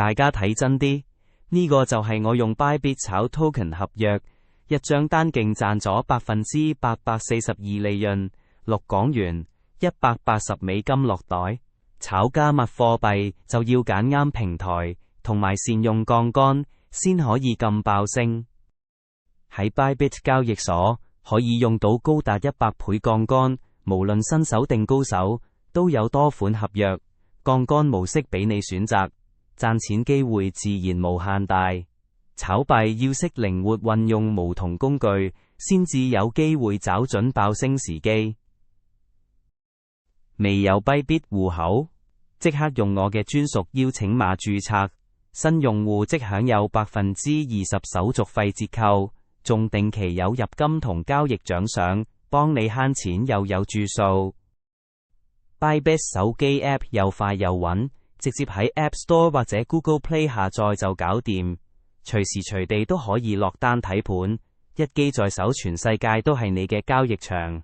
大家睇真啲，呢個就係我用 Bybit 炒 token 合約，一張單競賺咗842%利潤，6港元，$180落袋。炒加密貨幣就要揀啱平台，同埋善用槓桿，先可以咁爆升。喺 Bybit 交易所可以用到高達100倍槓桿，無論新手定高手，都有多款合約，槓桿模式俾你選擇，賺錢機會自然無限大。炒幣要識靈活運用無同工具，先至有機會找準爆升時機。未有 Bybit 戶口，即刻用我嘅專屬邀請碼註冊，新用戶即享有20%手續費折扣，仲定期有入金同交易獎賞，幫你慳錢又有著數。Bybit 手機 App 又快又穩，直接喺 App Store 或者 Google Play 下載就搞掂，隨時隨地都可以落單睇盤，一機在手，全世界都係你嘅交易場。